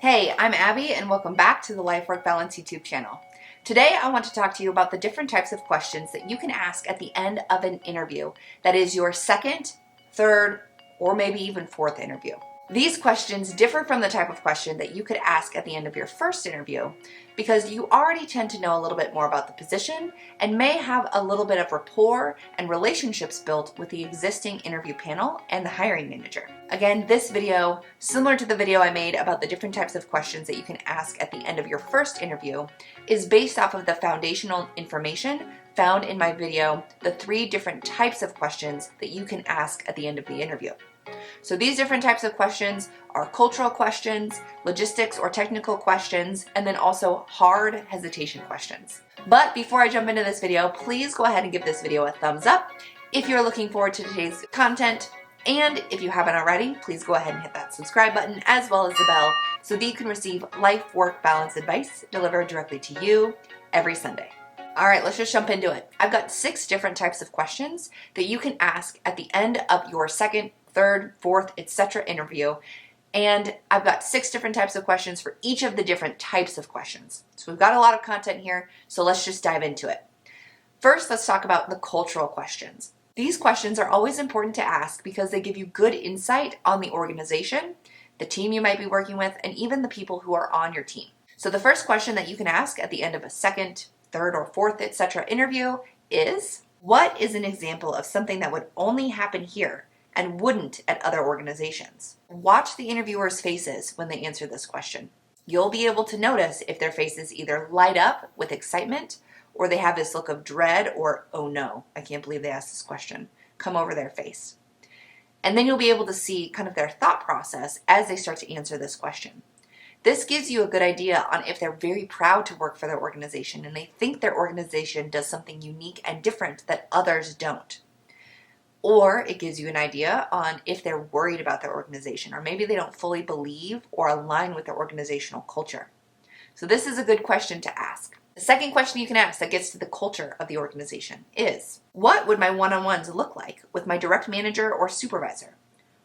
Hey, I'm Abby and welcome back to the Life Work Balance YouTube channel. Today I want to talk to you about the different types of questions that you can ask at the end of an interview that is your second, third, or maybe even fourth interview. These questions differ from the type of question that you could ask at the end of your first interview because you already tend to know a little bit more about the position and may have a little bit of rapport and relationships built with the existing interview panel and the hiring manager. Again, this video, similar to the video I made about the different types of questions that you can ask at the end of your first interview, is based off of the foundational information found in my video, the 3 different types of questions that you can ask at the end of the interview. So these different types of questions are cultural questions, logistics or technical questions, and then also hard hesitation questions. But before I jump into this video, please go ahead and give this video a thumbs up if you're looking forward to today's content. And if you haven't already, please go ahead and hit that subscribe button as well as the bell so that you can receive life work balance advice delivered directly to you every Sunday. All right, let's just jump into it. I've got 6 different types of questions that you can ask at the end of your second, third, fourth, etc. interview. And I've got 6 different types of questions for each of the different types of questions. So we've got a lot of content here, so let's just dive into it. First, let's talk about the cultural questions. These questions are always important to ask because they give you good insight on the organization, the team you might be working with, and even the people who are on your team. So the first question that you can ask at the end of a second, third, or fourth, etc. interview is, what is an example of something that would only happen here and wouldn't at other organizations? Watch the interviewers' faces when they answer this question. You'll be able to notice if their faces either light up with excitement or they have this look of dread or, oh no, I can't believe they asked this question, come over their face. And then you'll be able to see kind of their thought process as they start to answer this question. This gives you a good idea on if they're very proud to work for their organization and they think their organization does something unique and different that others don't. Or it gives you an idea on if they're worried about their organization, or maybe they don't fully believe or align with their organizational culture. So this is a good question to ask. The second question you can ask that gets to the culture of the organization is, what would my one-on-ones look like with my direct manager or supervisor?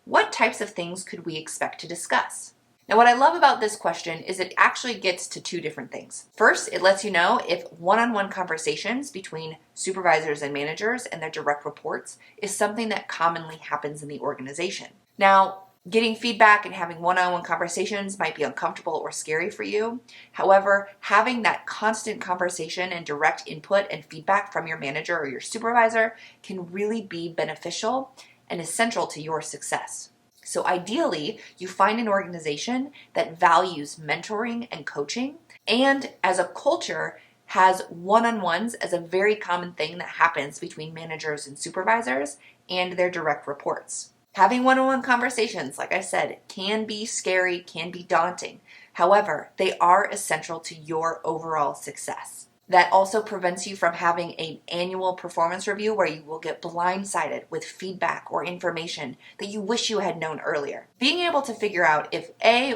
What types of things could we expect to discuss? Now, what I love about this question is it actually gets to 2 different things. First, it lets you know if one-on-one conversations between supervisors and managers and their direct reports is something that commonly happens in the organization. Now, getting feedback and having one-on-one conversations might be uncomfortable or scary for you. However, having that constant conversation and direct input and feedback from your manager or your supervisor can really be beneficial and essential to your success. So ideally, you find an organization that values mentoring and coaching, and as a culture has one-on-ones as a very common thing that happens between managers and supervisors and their direct reports. Having one-on-one conversations, like I said, can be scary, can be daunting. However, they are essential to your overall success. That also prevents you from having an annual performance review where you will get blindsided with feedback or information that you wish you had known earlier. Being able to figure out if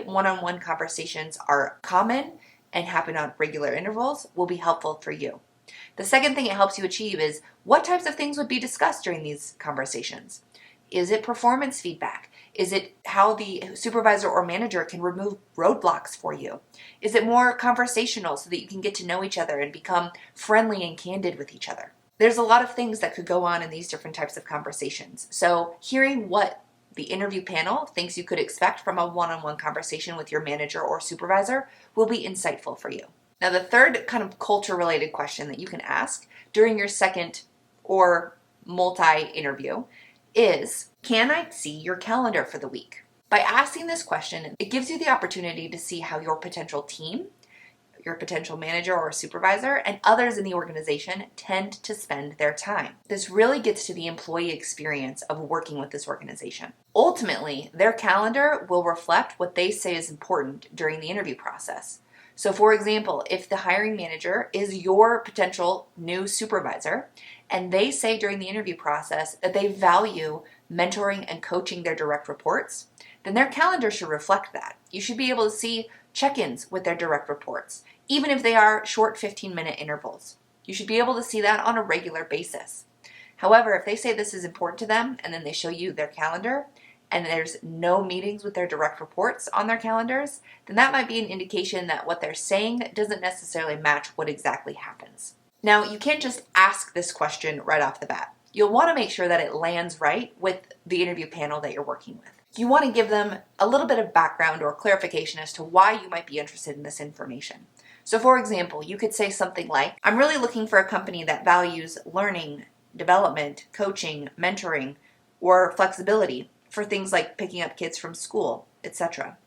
one-on-one conversations are common and happen on regular intervals will be helpful for you. The second thing it helps you achieve is, what types of things would be discussed during these conversations? Is it performance feedback? Is it how the supervisor or manager can remove roadblocks for you? Is it more conversational so that you can get to know each other and become friendly and candid with each other? There's a lot of things that could go on in these different types of conversations. So hearing what the interview panel thinks you could expect from a one-on-one conversation with your manager or supervisor will be insightful for you. Now, the third kind of culture-related question that you can ask during your second or multi-interview is, can I see your calendar for the week? By asking this question, it gives you the opportunity to see how your potential team, your potential manager or supervisor, and others in the organization tend to spend their time. This really gets to the employee experience of working with this organization. Ultimately, their calendar will reflect what they say is important during the interview process. So for example, if the hiring manager is your potential new supervisor and they say during the interview process that they value mentoring and coaching their direct reports, then their calendar should reflect that. You should be able to see check-ins with their direct reports, even if they are short 15-minute intervals. You should be able to see that on a regular basis. However, if they say this is important to them and then they show you their calendar, and there's no meetings with their direct reports on their calendars, then that might be an indication that what they're saying doesn't necessarily match what exactly happens. Now, you can't just ask this question right off the bat. You'll want to make sure that it lands right with the interview panel that you're working with. You want to give them a little bit of background or clarification as to why you might be interested in this information. So for example, you could say something like, I'm really looking for a company that values learning, development, coaching, mentoring, or flexibility for things like picking up kids from school, etc.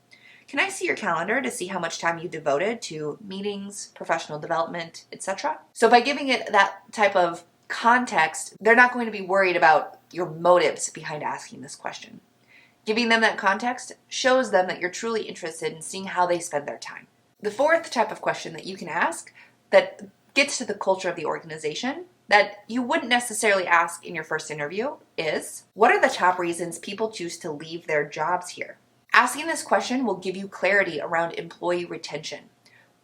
Can I see your calendar to see how much time you devoted to meetings, professional development, etc.? So by giving it that type of context, they're not going to be worried about your motives behind asking this question. Giving them that context shows them that you're truly interested in seeing how they spend their time. The fourth type of question that you can ask that gets to the culture of the organization that you wouldn't necessarily ask in your first interview is, what are the top reasons people choose to leave their jobs here? Asking this question will give you clarity around employee retention.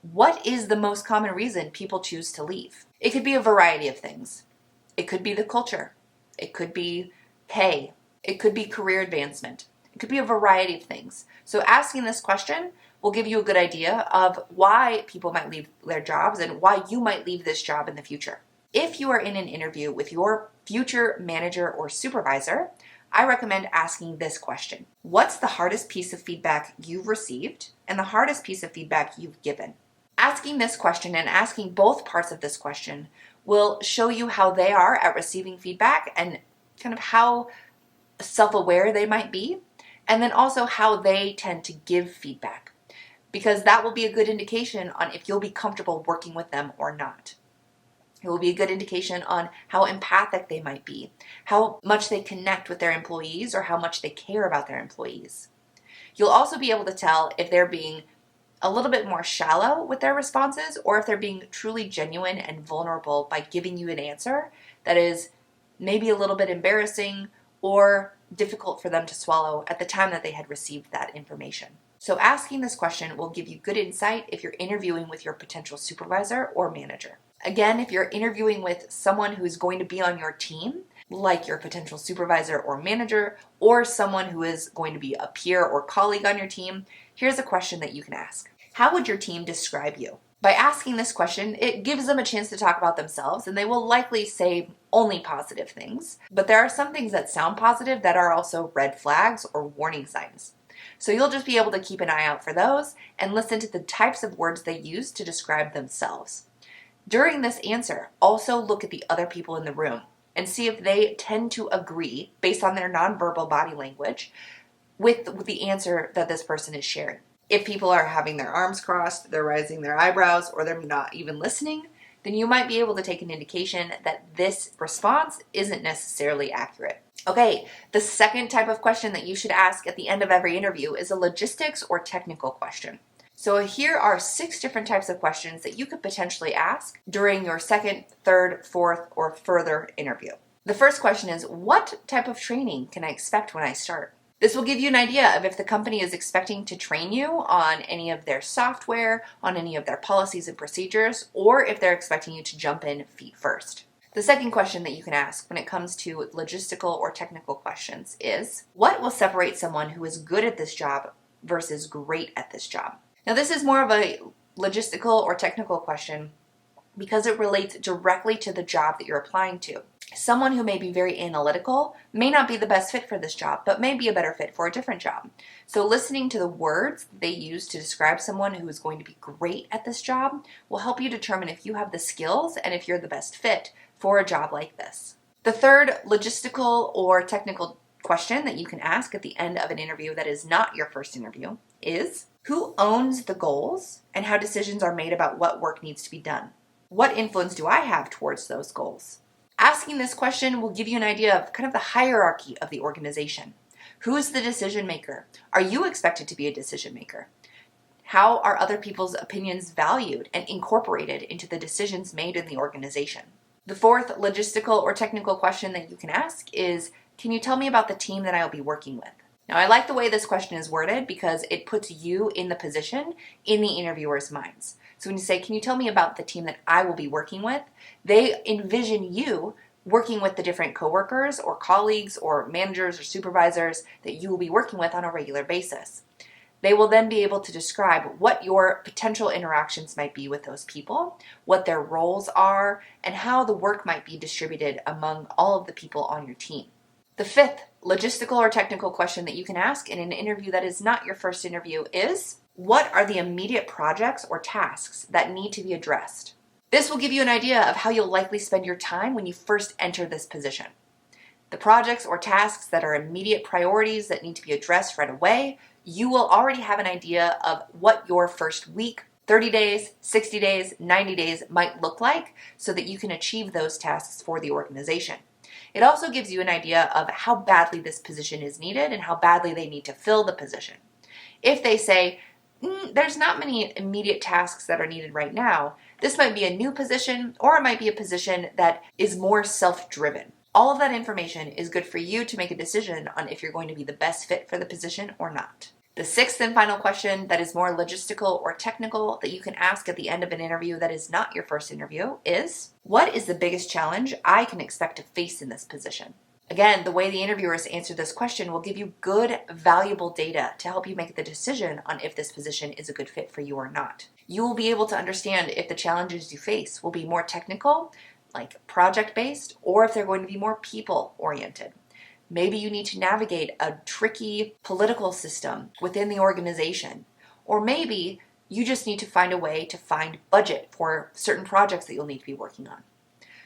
What is the most common reason people choose to leave? It could be a variety of things. It could be the culture. It could be pay. It could be career advancement. It could be a variety of things. So asking this question will give you a good idea of why people might leave their jobs and why you might leave this job in the future. If you are in an interview with your future manager or supervisor, I recommend asking this question. What's the hardest piece of feedback you've received and the hardest piece of feedback you've given? Asking this question and asking both parts of this question will show you how they are at receiving feedback and kind of how self-aware they might be, and then also how they tend to give feedback, because that will be a good indication on if you'll be comfortable working with them or not. It will be a good indication on how empathic they might be, how much they connect with their employees, or how much they care about their employees. You'll also be able to tell if they're being a little bit more shallow with their responses or if they're being truly genuine and vulnerable by giving you an answer that is maybe a little bit embarrassing or difficult for them to swallow at the time that they had received that information. So asking this question will give you good insight if you're interviewing with your potential supervisor or manager. Again, if you're interviewing with someone who's going to be on your team, like your potential supervisor or manager, or someone who is going to be a peer or colleague on your team, here's a question that you can ask. How would your team describe you? By asking this question, it gives them a chance to talk about themselves, and they will likely say only positive things. But there are some things that sound positive that are also red flags or warning signs. So you'll just be able to keep an eye out for those and listen to the types of words they use to describe themselves. During this answer, also look at the other people in the room and see if they tend to agree, based on their nonverbal body language, with the answer that this person is sharing. If people are having their arms crossed, they're raising their eyebrows, or they're not even listening, then you might be able to take an indication that this response isn't necessarily accurate. Okay, the second type of question that you should ask at the end of every interview is a logistics or technical question. So here are 6 different types of questions that you could potentially ask during your second, third, fourth, or further interview. The first question is, what type of training can I expect when I start? This will give you an idea of if the company is expecting to train you on any of their software, on any of their policies and procedures, or if they're expecting you to jump in feet first. The second question that you can ask when it comes to logistical or technical questions is, what will separate someone who is good at this job versus great at this job? Now, this is more of a logistical or technical question because it relates directly to the job that you're applying to. Someone who may be very analytical may not be the best fit for this job, but may be a better fit for a different job. So listening to the words they use to describe someone who is going to be great at this job will help you determine if you have the skills and if you're the best fit for a job like this. The third logistical or technical question that you can ask at the end of an interview that is not your first interview is, who owns the goals and how decisions are made about what work needs to be done? What influence do I have towards those goals? Asking this question will give you an idea of kind of the hierarchy of the organization. Who is the decision maker? Are you expected to be a decision maker? How are other people's opinions valued and incorporated into the decisions made in the organization? The fourth logistical or technical question that you can ask is, can you tell me about the team that I will be working with? Now, I like the way this question is worded because it puts you in the position in the interviewer's minds. So when you say, can you tell me about the team that I will be working with? They envision you working with the different coworkers or colleagues or managers or supervisors that you will be working with on a regular basis. They will then be able to describe what your potential interactions might be with those people, what their roles are, and how the work might be distributed among all of the people on your team. The fifth logistical or technical question that you can ask in an interview that is not your first interview is, what are the immediate projects or tasks that need to be addressed? This will give you an idea of how you'll likely spend your time when you first enter this position. The projects or tasks that are immediate priorities that need to be addressed right away, you will already have an idea of what your first week, 30 days, 60 days, 90 days might look like so that you can achieve those tasks for the organization. It also gives you an idea of how badly this position is needed and how badly they need to fill the position. If they say, there's not many immediate tasks that are needed right now, this might be a new position or it might be a position that is more self-driven. All of that information is good for you to make a decision on if you're going to be the best fit for the position or not. The sixth and final question that is more logistical or technical that you can ask at the end of an interview that is not your first interview is, what is the biggest challenge I can expect to face in this position? Again, the way the interviewers answer this question will give you good, valuable data to help you make the decision on if this position is a good fit for you or not. You will be able to understand if the challenges you face will be more technical, like project-based, or if they're going to be more people-oriented. Maybe you need to navigate a tricky political system within the organization, or maybe you just need to find a way to find budget for certain projects that you'll need to be working on.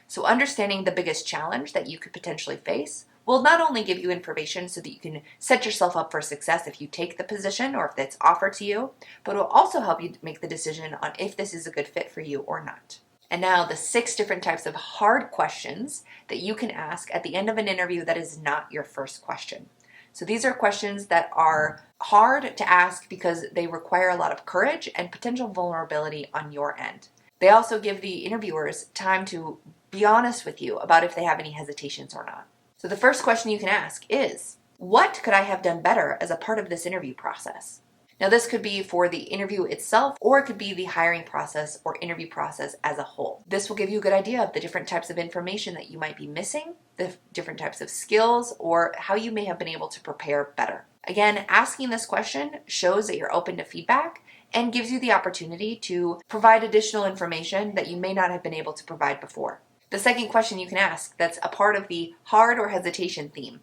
So understanding the biggest challenge that you could potentially face will not only give you information so that you can set yourself up for success if you take the position or if it's offered to you, but it will also help you make the decision on if this is a good fit for you or not. And now the 6 different types of hard questions that you can ask at the end of an interview that is not your first question. So these are questions that are hard to ask because they require a lot of courage and potential vulnerability on your end. They also give the interviewers time to be honest with you about if they have any hesitations or not. So the first question you can ask is, what could I have done better as a part of this interview process? Now this could be for the interview itself, or it could be the hiring process or interview process as a whole. This will give you a good idea of the different types of information that you might be missing, the different types of skills, or how you may have been able to prepare better. Again, asking this question shows that you're open to feedback and gives you the opportunity to provide additional information that you may not have been able to provide before. The second question you can ask that's a part of the hard or hesitation theme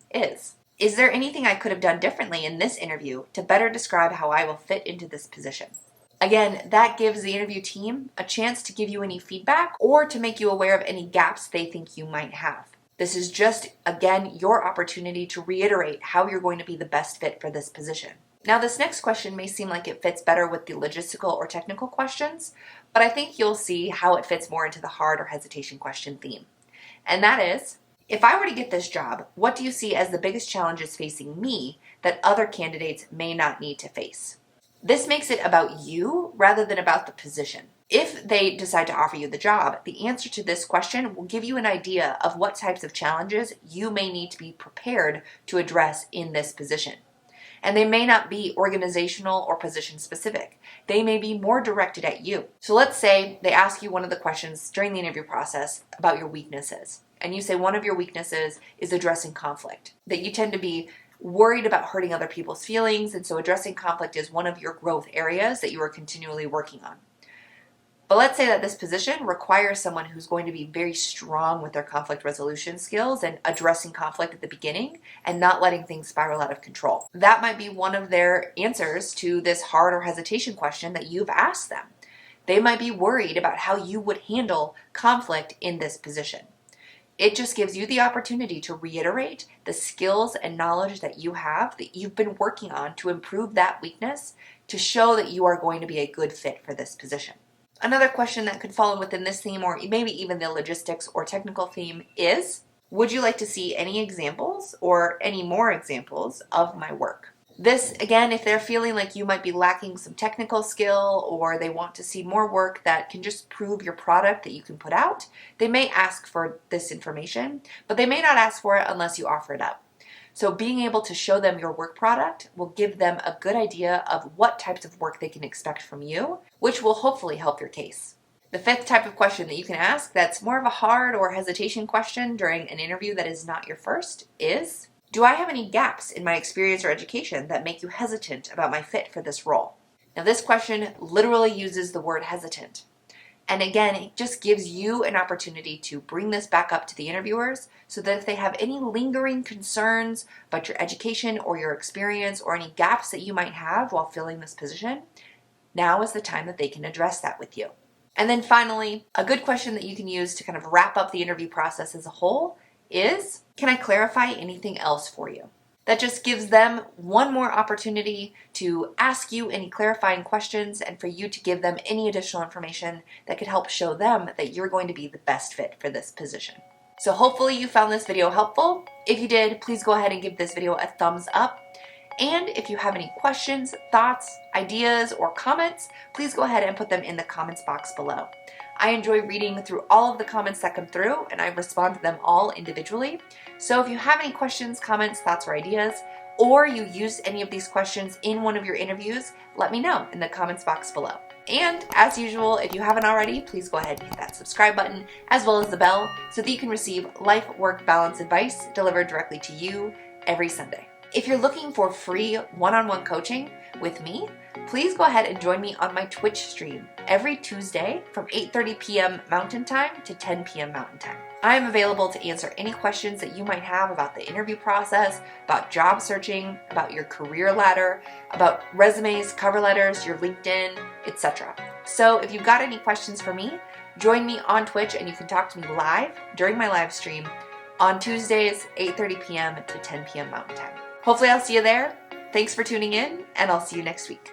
is there anything I could have done differently in this interview to better describe how I will fit into this position? Again, that gives the interview team a chance to give you any feedback or to make you aware of any gaps they think you might have. This is just, again, your opportunity to reiterate how you're going to be the best fit for this position. Now, this next question may seem like it fits better with the logistical or technical questions, but I think you'll see how it fits more into the hard or hesitation question theme. And that is, if I were to get this job, what do you see as the biggest challenges facing me that other candidates may not need to face? This makes it about you rather than about the position. If they decide to offer you the job, the answer to this question will give you an idea of what types of challenges you may need to be prepared to address in this position. And they may not be organizational or position specific. They may be more directed at you. So let's say they ask you one of the questions during the interview process about your weaknesses. And you say one of your weaknesses is addressing conflict, that you tend to be worried about hurting other people's feelings, and so addressing conflict is one of your growth areas that you are continually working on. But let's say that this position requires someone who's going to be very strong with their conflict resolution skills and addressing conflict at the beginning and not letting things spiral out of control. That might be one of their answers to this hard or hesitation question that you've asked them. They might be worried about how you would handle conflict in this position. It just gives you the opportunity to reiterate the skills and knowledge that you have, that you've been working on to improve that weakness, to show that you are going to be a good fit for this position. Another question that could fall within this theme, or maybe even the logistics or technical theme, is, would you like to see any examples or any more examples of my work? This, again, if they're feeling like you might be lacking some technical skill or they want to see more work that can just prove your product that you can put out, they may ask for this information, but they may not ask for it unless you offer it up. So being able to show them your work product will give them a good idea of what types of work they can expect from you, which will hopefully help your case. The fifth type of question that you can ask that's more of a hard or hesitation question during an interview that is not your first is, do I have any gaps in my experience or education that make you hesitant about my fit for this role? Now, this question literally uses the word hesitant. And again, it just gives you an opportunity to bring this back up to the interviewers so that if they have any lingering concerns about your education or your experience or any gaps that you might have while filling this position, now is the time that they can address that with you. And then finally, a good question that you can use to kind of wrap up the interview process as a whole is, can I clarify anything else for you? That just gives them one more opportunity to ask you any clarifying questions and for you to give them any additional information that could help show them that you're going to be the best fit for this position. So hopefully you found this video helpful. If you did, please go ahead and give this video a thumbs up. And if you have any questions, thoughts, ideas, or comments, please go ahead and put them in the comments box below. I enjoy reading through all of the comments that come through, and I respond to them all individually. So if you have any questions, comments, thoughts, or ideas, or you used any of these questions in one of your interviews, let me know in the comments box below. And as usual, if you haven't already, please go ahead and hit that subscribe button as well as the bell so that you can receive life work balance advice delivered directly to you every Sunday. If you're looking for free one-on-one coaching with me, please go ahead and join me on my Twitch stream every Tuesday from 8:30 p.m. Mountain Time to 10 p.m. Mountain Time. I am available to answer any questions that you might have about the interview process, about job searching, about your career ladder, about resumes, cover letters, your LinkedIn, etc. So if you've got any questions for me, join me on Twitch and you can talk to me live during my live stream on Tuesdays, 8:30 p.m. to 10 p.m. Mountain Time. Hopefully I'll see you there. Thanks for tuning in, and I'll see you next week.